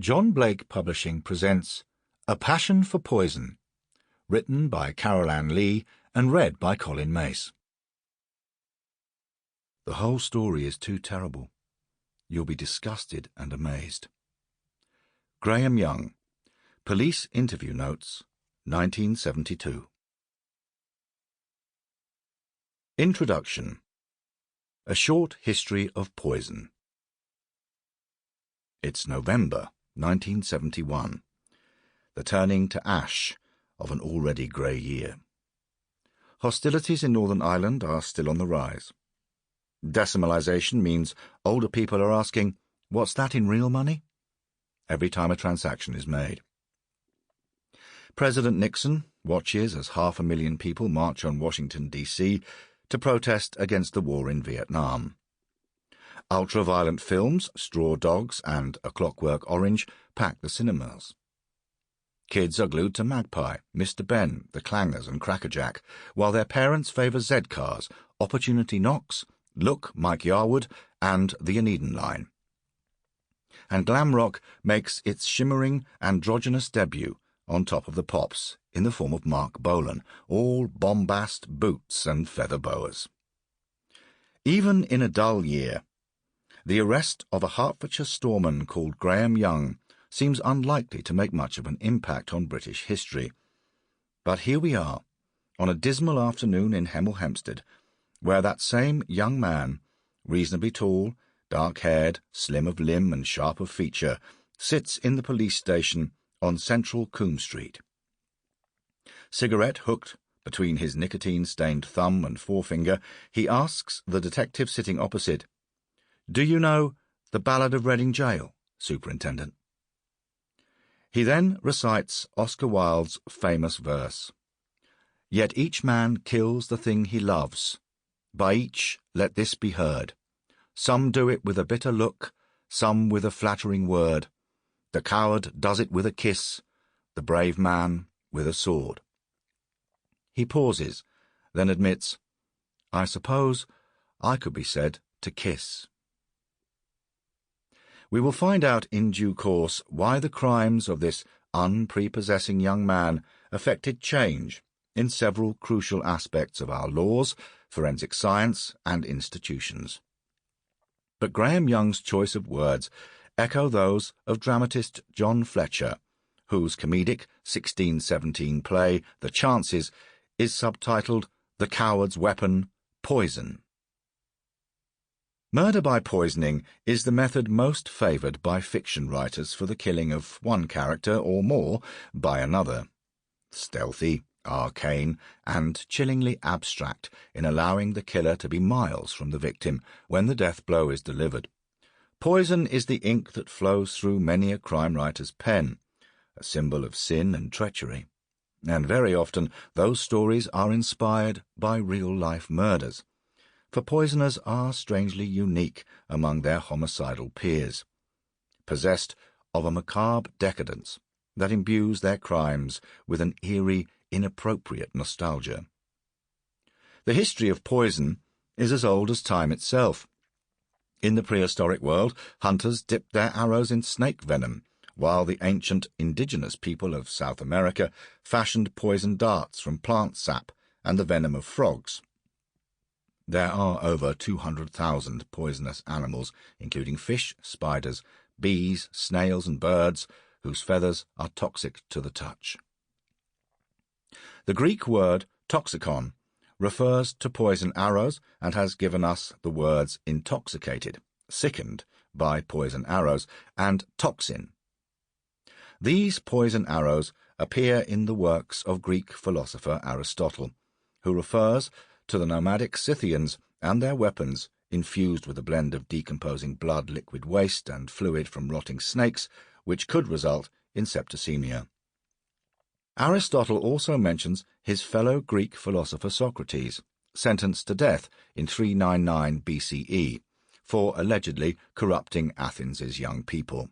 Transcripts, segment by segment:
John Blake Publishing presents A Passion for Poison, written by Carol Ann Lee and read by Colin Mace. The whole story is too terrible. You'll be disgusted and amazed. Graham Young, Police Interview Notes, 1972. Introduction. A Short History of Poison. It's November 1971, the turning to ash of an already grey year. Hostilities in Northern Ireland are still on the rise. Decimalisation means older people are asking, "What's that in real money?" every time a transaction is made. President Nixon watches as 500,000 people march on Washington, D.C. to protest against the war in Vietnam. Ultra-violent films, Straw Dogs and A Clockwork Orange, pack the cinemas. Kids are glued to Magpie, Mr. Ben, The Clangers and Crackerjack, while their parents favour Z-Cars, Opportunity Knocks, Look, Mike Yarwood, and The Anedon Line. And glam rock makes its shimmering, androgynous debut on top of the pops in the form of Mark Bolan, all bombast, boots and feather boas. Even in a dull year, the arrest of a Hertfordshire storeman called Graham Young seems unlikely to make much of an impact on British history. But here we are, on a dismal afternoon in Hemel Hempstead, where that same young man, reasonably tall, dark-haired, slim of limb and sharp of feature, sits in the police station on Central Coombe Street. Cigarette hooked between his nicotine-stained thumb and forefinger, he asks the detective sitting opposite, "Do you know The Ballad of Reading Gaol, Superintendent?" He then recites Oscar Wilde's famous verse, "Yet each man kills the thing he loves. By each let this be heard. Some do it with a bitter look, some with a flattering word. The coward does it with a kiss, the brave man with a sword." He pauses, then admits, "I suppose I could be said to kiss." We will find out in due course why the crimes of this unprepossessing young man effected change in several crucial aspects of our laws, forensic science, and institutions. But Graham Young's choice of words echo those of dramatist John Fletcher, whose comedic 1617 play, The Chances, is subtitled The Coward's Weapon, Poison. Murder by poisoning is the method most favoured by fiction writers for the killing of one character or more by another. Stealthy, arcane, and chillingly abstract in allowing the killer to be miles from the victim when the death blow is delivered. Poison is the ink that flows through many a crime writer's pen, a symbol of sin and treachery. And very often those stories are inspired by real-life murders, for poisoners are strangely unique among their homicidal peers, possessed of a macabre decadence that imbues their crimes with an eerie, inappropriate nostalgia. The history of poison is as old as time itself. In the prehistoric world, hunters dipped their arrows in snake venom, while the ancient indigenous people of South America fashioned poison darts from plant sap and the venom of frogs. There are over 200,000 poisonous animals, including fish, spiders, bees, snails, and birds, whose feathers are toxic to the touch. The Greek word toxikon refers to poison arrows and has given us the words intoxicated, sickened by poison arrows, and toxin. These poison arrows appear in the works of Greek philosopher Aristotle, who refers to the nomadic Scythians and their weapons infused with a blend of decomposing blood, liquid waste, and fluid from rotting snakes, which could result in septicemia. Aristotle also mentions his fellow Greek philosopher Socrates, sentenced to death in 399 BCE for allegedly corrupting Athens' young people.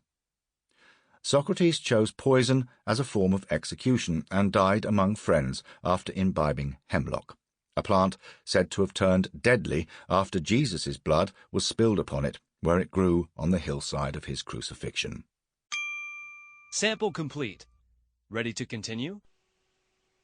Socrates chose poison as a form of execution and died among friends after imbibing hemlock, a plant said to have turned deadly after Jesus' blood was spilled upon it where it grew on the hillside of his crucifixion. Sample complete. Ready to continue?